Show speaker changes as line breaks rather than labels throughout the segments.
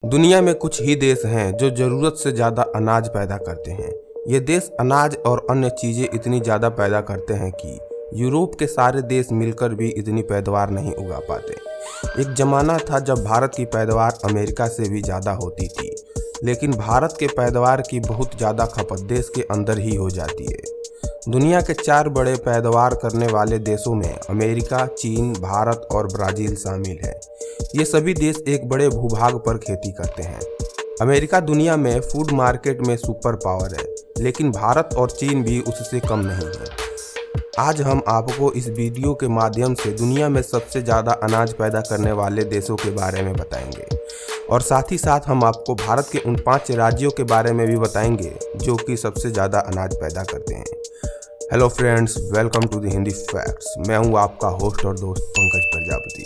दुनिया में कुछ ही देश हैं जो ज़रूरत से ज़्यादा अनाज पैदा करते हैं। ये देश अनाज और अन्य चीज़ें इतनी ज़्यादा पैदा करते हैं कि यूरोप के सारे देश मिलकर भी इतनी पैदावार नहीं उगा पाते। एक ज़माना था जब भारत की पैदावार अमेरिका से भी ज़्यादा होती थी, लेकिन भारत के पैदावार की बहुत ज़्यादा खपत देश के अंदर ही हो जाती है। दुनिया के 4 बड़े पैदावार करने वाले देशों में अमेरिका, चीन, भारत और ब्राज़ील शामिल है। ये सभी देश एक बड़े भूभाग पर खेती करते हैं। अमेरिका दुनिया में फूड मार्केट में सुपर पावर है, लेकिन भारत और चीन भी उससे कम नहीं है। आज हम आपको इस वीडियो के माध्यम से दुनिया में सबसे ज़्यादा अनाज पैदा करने वाले देशों के बारे में बताएंगे और साथ ही साथ हम आपको भारत के उन 5 राज्यों के बारे में भी बताएंगे जो कि सबसे ज़्यादा अनाज पैदा करते हैं। Hello friends, welcome to the Hindi facts. मैं हूं आपका होस्ट और दोस्त पंकज प्रजापति।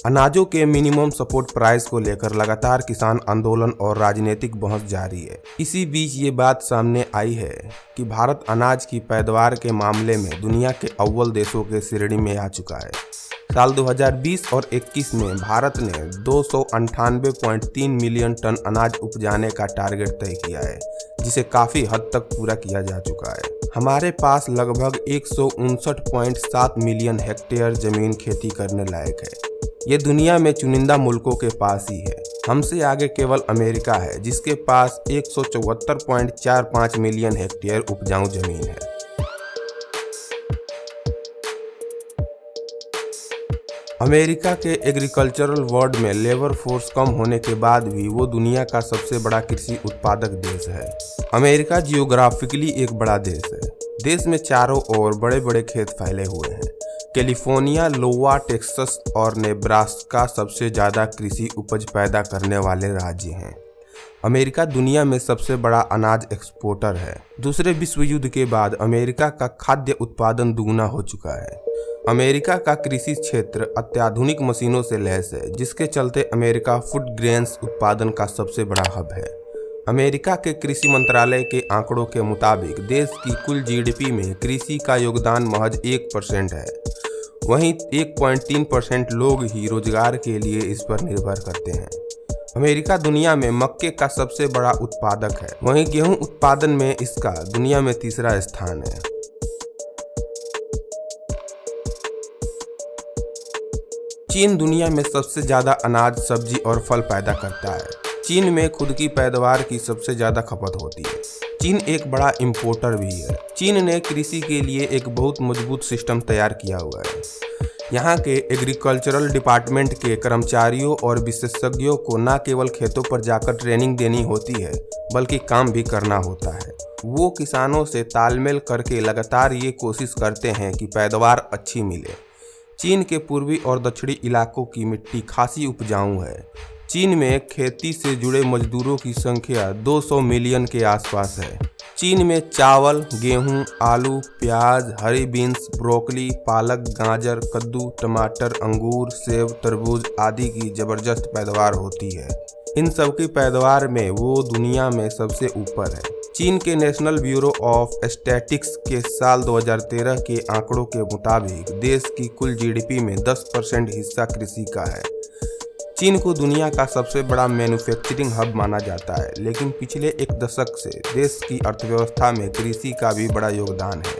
अनाजों के मिनिमम सपोर्ट प्राइस को लेकर लगातार किसान आंदोलन और राजनीतिक बहस जारी है। इसी बीच ये बात सामने आई है कि भारत अनाज की पैदावार के मामले में दुनिया के अव्वल देशों के श्रेणी में आ चुका है। साल 2020 और 21 में भारत ने 298.3 मिलियन टन अनाज उपजाने का टारगेट तय किया है, जिसे काफ़ी हद तक पूरा किया जा चुका है। हमारे पास लगभग 159.7 मिलियन हेक्टेयर जमीन खेती करने लायक है। ये दुनिया में चुनिंदा मुल्कों के पास ही है। हमसे आगे केवल अमेरिका है, जिसके पास 174.45 मिलियन हेक्टेयर उपजाऊ जमीन है। अमेरिका के एग्रीकल्चरल वर्ल्ड में लेबर फोर्स कम होने के बाद भी वो दुनिया का सबसे बड़ा कृषि उत्पादक देश है। अमेरिका जियोग्राफिकली एक बड़ा देश है। देश में चारों ओर बड़े बड़े खेत फैले हुए हैं। कैलिफोर्निया, लोवा, टेक्सास और नेब्रास्का सबसे ज़्यादा कृषि उपज पैदा करने वाले राज्य हैं। अमेरिका दुनिया में सबसे बड़ा अनाज एक्सपोर्टर है। दूसरे विश्व युद्ध के बाद अमेरिका का खाद्य उत्पादन दुगुना हो चुका है। अमेरिका का कृषि क्षेत्र अत्याधुनिक मशीनों से लैस है, जिसके चलते अमेरिका फूड ग्रेन्स उत्पादन का सबसे बड़ा हब है। अमेरिका के कृषि मंत्रालय के आंकड़ों के मुताबिक देश की कुल जीडीपी में कृषि का योगदान महज 1% है। वहीं 1.3% लोग ही रोजगार के लिए इस पर निर्भर करते हैं। अमेरिका दुनिया में मक्के का सबसे बड़ा उत्पादक है। वहीं गेहूं उत्पादन में इसका दुनिया में तीसरा स्थान है। चीन दुनिया में सबसे ज़्यादा अनाज, सब्जी और फल पैदा करता है। चीन में खुद की पैदावार की सबसे ज़्यादा खपत होती है। चीन एक बड़ा इंपोर्टर भी है। चीन ने कृषि के लिए एक बहुत मजबूत सिस्टम तैयार किया हुआ है। यहाँ के एग्रीकल्चरल डिपार्टमेंट के कर्मचारियों और विशेषज्ञों को न केवल खेतों पर जाकर ट्रेनिंग देनी होती है, बल्कि काम भी करना होता है। वो किसानों से तालमेल करके लगातार ये कोशिश करते हैं कि पैदावार अच्छी मिले। चीन के पूर्वी और दक्षिणी इलाकों की मिट्टी खासी उपजाऊ है। चीन में खेती से जुड़े मजदूरों की संख्या 200 मिलियन के आसपास है। चीन में चावल, गेहूं, आलू, प्याज, हरी बीन्स, ब्रोकली, पालक, गाजर, कद्दू, टमाटर, अंगूर, सेब, तरबूज आदि की जबरदस्त पैदावार होती है। इन सब की पैदावार में वो दुनिया में सबसे ऊपर है। चीन के नेशनल ब्यूरो ऑफ स्टैटिस्टिक्स के साल 2013 के आंकड़ों के मुताबिक देश की कुल जीडीपी में 10% हिस्सा कृषि का है। चीन को दुनिया का सबसे बड़ा मैन्युफैक्चरिंग हब माना जाता है, लेकिन पिछले 1 दशक से देश की अर्थव्यवस्था में कृषि का भी बड़ा योगदान है।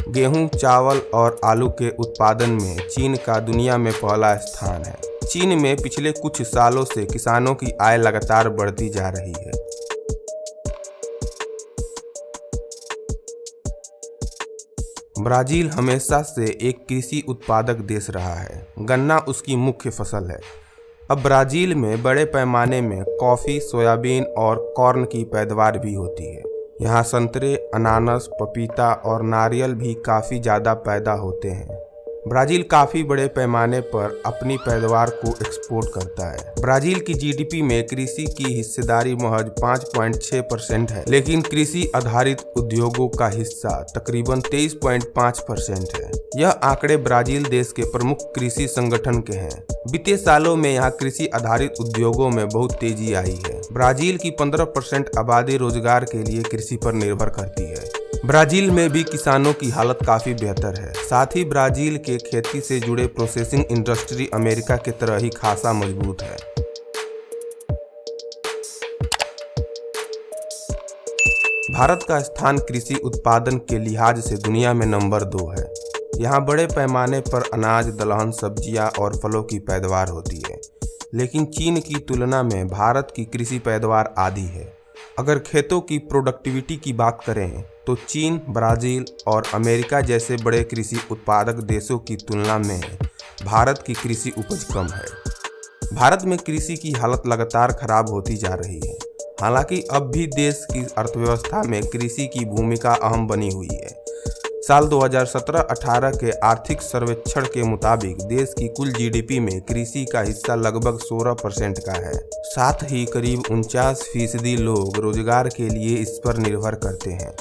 गेहूं, चावल और आलू के उत्पादन में चीन का दुनिया में पहला स्थान है। चीन में पिछले कुछ सालों से किसानों की आय लगातार बढ़ती जा रही है। ब्राज़ील हमेशा से एक कृषि उत्पादक देश रहा है। गन्ना उसकी मुख्य फसल है। अब ब्राज़ील में बड़े पैमाने में कॉफ़ी, सोयाबीन और कॉर्न की पैदावार भी होती है। यहाँ संतरे, अनानास, पपीता और नारियल भी काफ़ी ज़्यादा पैदा होते हैं। ब्राज़ील काफ़ी बड़े पैमाने पर अपनी पैदावार को एक्सपोर्ट करता है। ब्राज़ील की जीडीपी में कृषि की हिस्सेदारी महज 5.6% है, लेकिन कृषि आधारित उद्योगों का हिस्सा तकरीबन 23.5% है। यह आंकड़े ब्राज़ील देश के प्रमुख कृषि संगठन के हैं। बीते सालों में यहाँ कृषि आधारित उद्योगों में बहुत तेजी आई है। ब्राज़ील की 15% आबादी रोजगार के लिए कृषि पर निर्भर करती है। ब्राज़ील में भी किसानों की हालत काफ़ी बेहतर है। साथ ही ब्राज़ील के खेती से जुड़े प्रोसेसिंग इंडस्ट्री अमेरिका की तरह ही खासा मजबूत है। भारत का स्थान कृषि उत्पादन के लिहाज से दुनिया में नंबर 2 है। यहाँ बड़े पैमाने पर अनाज, दलहन, सब्जियाँ और फलों की पैदावार होती है, लेकिन चीन की तुलना में भारत की कृषि पैदावार आधी है। अगर खेतों की प्रोडक्टिविटी की बात करें तो चीन, ब्राज़ील और अमेरिका जैसे बड़े कृषि उत्पादक देशों की तुलना में भारत की कृषि उपज कम है। भारत में कृषि की हालत लगातार खराब होती जा रही है। हालांकि अब भी देश की अर्थव्यवस्था में कृषि की भूमिका अहम बनी हुई है। साल 2017-18 के आर्थिक सर्वेक्षण के मुताबिक देश की कुल जीडीपी में कृषि का हिस्सा लगभग 16% का है। साथ ही करीब 49% लोग रोजगार के लिए इस पर निर्भर करते हैं।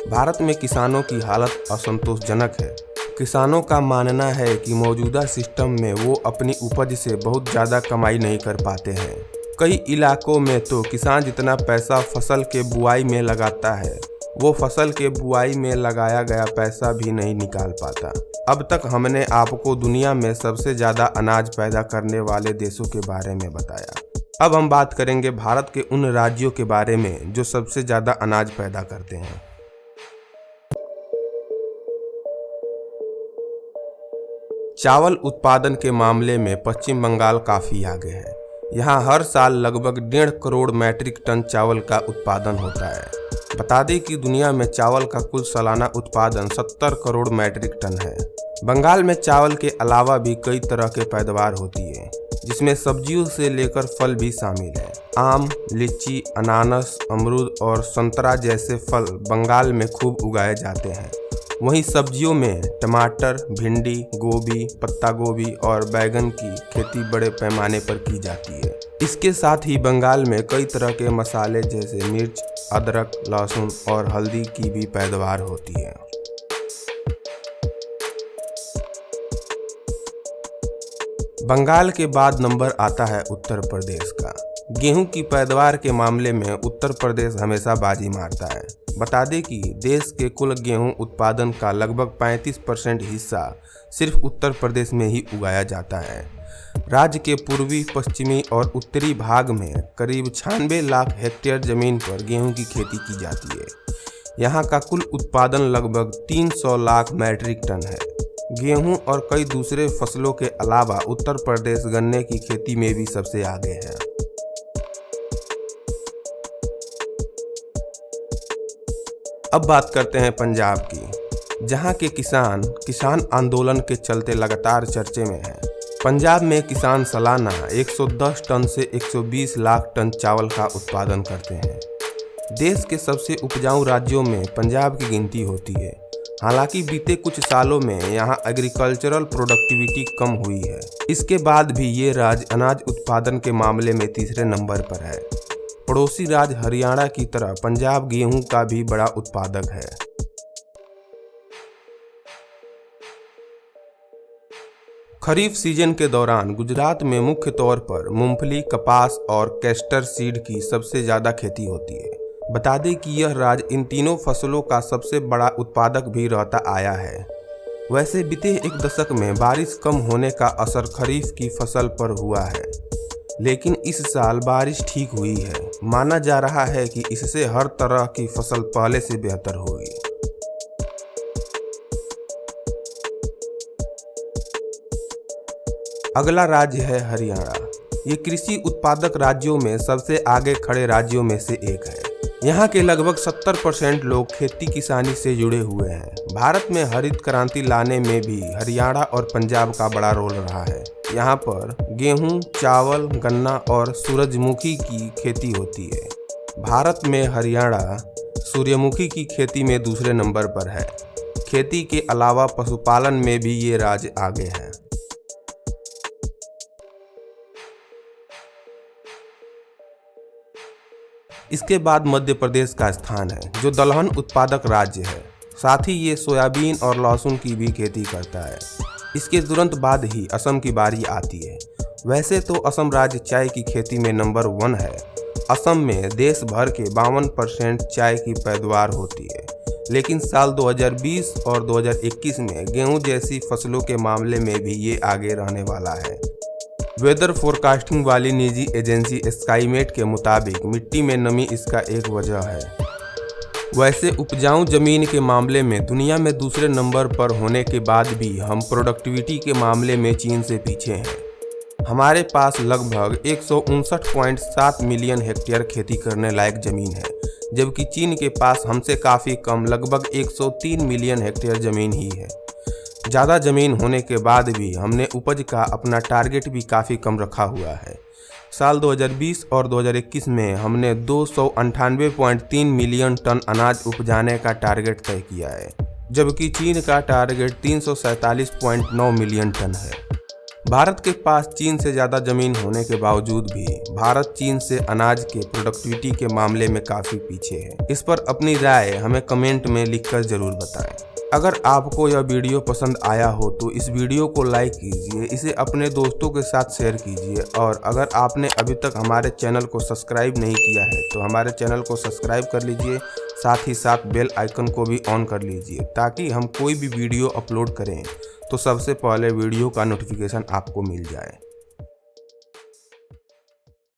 भारत में किसानों की हालत असंतोषजनक है। किसानों का मानना है कि मौजूदा सिस्टम में वो अपनी उपज से बहुत ज़्यादा कमाई नहीं कर पाते हैं। कई इलाकों में तो किसान जितना पैसा फसल के बुआई में लगाता है, वो फसल के बुआई में लगाया गया पैसा भी नहीं निकाल पाता। अब तक हमने आपको दुनिया में सबसे ज़्यादा अनाज पैदा करने वाले देशों के बारे में बताया। अब हम बात करेंगे भारत के उन राज्यों के बारे में जो सबसे ज़्यादा अनाज पैदा करते हैं। चावल उत्पादन के मामले में पश्चिम बंगाल काफ़ी आगे है। यहाँ हर साल लगभग 1.5 करोड़ मैट्रिक टन चावल का उत्पादन होता है। बता दें कि दुनिया में चावल का कुल सालाना उत्पादन 70 करोड़ मैट्रिक टन है। बंगाल में चावल के अलावा भी कई तरह के पैदावार होती है, जिसमें सब्जियों से लेकर फल भी शामिल है। आम, लीची, अनानास, अमरूद और संतरा जैसे फल बंगाल में खूब उगाए जाते हैं। वहीं सब्जियों में टमाटर, भिंडी, गोभी, पत्ता गोभी और बैगन की खेती बड़े पैमाने पर की जाती है। इसके साथ ही बंगाल में कई तरह के मसाले जैसे मिर्च, अदरक, लहसुन और हल्दी की भी पैदावार होती है। बंगाल के बाद नंबर आता है उत्तर प्रदेश का। गेहूं की पैदावार के मामले में उत्तर प्रदेश हमेशा बाजी मारता है। बता दें कि देश के कुल गेहूं उत्पादन का लगभग 35% हिस्सा सिर्फ उत्तर प्रदेश में ही उगाया जाता है। राज्य के पूर्वी, पश्चिमी और उत्तरी भाग में करीब 96 लाख हेक्टेयर जमीन पर गेहूं की खेती की जाती है। यहाँ का कुल उत्पादन लगभग 300 लाख मैट्रिक टन है। गेहूं और कई दूसरे फसलों के अलावा उत्तर प्रदेश गन्ने की खेती में भी सबसे आगे है। अब बात करते हैं पंजाब की, जहां के किसान आंदोलन के चलते लगातार चर्चे में हैं। पंजाब में किसान सालाना 110 टन से 120 लाख टन चावल का उत्पादन करते हैं। देश के सबसे उपजाऊ राज्यों में पंजाब की गिनती होती है। हालांकि बीते कुछ सालों में यहां एग्रीकल्चरल प्रोडक्टिविटी कम हुई है। इसके बाद भी ये राज्य अनाज उत्पादन के मामले में तीसरे नंबर पर है। पड़ोसी राज्य हरियाणा की तरह पंजाब गेहूं का भी बड़ा उत्पादक है। खरीफ सीजन के दौरान गुजरात में मुख्य तौर पर मूंगफली, कपास और कैस्टर सीड की सबसे ज़्यादा खेती होती है। बता दें कि यह राज्य इन तीनों फसलों का सबसे बड़ा उत्पादक भी रहता आया है। वैसे बीते एक दशक में बारिश कम होने का असर खरीफ की फसल पर हुआ है, लेकिन इस साल बारिश ठीक हुई है। माना जा रहा है कि इससे हर तरह की फसल पहले से बेहतर होगी। अगला राज्य है हरियाणा। ये कृषि उत्पादक राज्यों में सबसे आगे खड़े राज्यों में से एक है। यहाँ के लगभग 70% लोग खेती किसानी से जुड़े हुए हैं। भारत में हरित क्रांति लाने में भी हरियाणा और पंजाब का बड़ा रोल रहा है। यहाँ पर गेहूं, चावल, गन्ना और सूरजमुखी की खेती होती है। भारत में हरियाणा सूर्यमुखी की खेती में दूसरे नंबर पर है। खेती के अलावा पशुपालन में भी ये राज्य आगे है। इसके बाद मध्य प्रदेश का स्थान है, जो दलहन उत्पादक राज्य है। साथ ही ये सोयाबीन और लहसुन की भी खेती करता है। इसके तुरंत बाद ही असम की बारी आती है। वैसे तो असम राज्य चाय की खेती में नंबर 1 है। असम में देश भर के 52% चाय की पैदावार होती है, लेकिन साल 2020 और 2021 में गेहूं जैसी फसलों के मामले में भी ये आगे रहने वाला है। वेदर फोरकास्टिंग वाली निजी एजेंसी स्काईमेट के मुताबिक मिट्टी में नमी इसका एक वजह है। वैसे उपजाऊ जमीन के मामले में दुनिया में दूसरे नंबर पर होने के बाद भी हम प्रोडक्टिविटी के मामले में चीन से पीछे हैं। हमारे पास लगभग 159.7 मिलियन हेक्टेयर खेती करने लायक ज़मीन है, जबकि चीन के पास हमसे काफ़ी कम लगभग 103 मिलियन हेक्टेयर ज़मीन ही है। ज़्यादा ज़मीन होने के बाद भी हमने उपज का अपना टारगेट भी काफ़ी कम रखा हुआ है। साल 2020 और 2021 में हमने 298.3 मिलियन टन अनाज उपजाने का टारगेट तय किया है, जबकि चीन का टारगेट 347.9 मिलियन टन है। भारत के पास चीन से ज़्यादा ज़मीन होने के बावजूद भी भारत चीन से अनाज के प्रोडक्टिविटी के मामले में काफ़ी पीछे है। इस पर अपनी राय हमें कमेंट में लिखकर ज़रूर बताएं। अगर आपको यह वीडियो पसंद आया हो तो इस वीडियो को लाइक कीजिए, इसे अपने दोस्तों के साथ शेयर कीजिए और अगर आपने अभी तक हमारे चैनल को सब्सक्राइब नहीं किया है तो हमारे चैनल को सब्सक्राइब कर लीजिए, साथ ही साथ बेल आइकन को भी ऑन कर लीजिए ताकि हम कोई भी वीडियो अपलोड करें तो सबसे पहले वीडियो का नोटिफिकेशन आपको मिल जाए।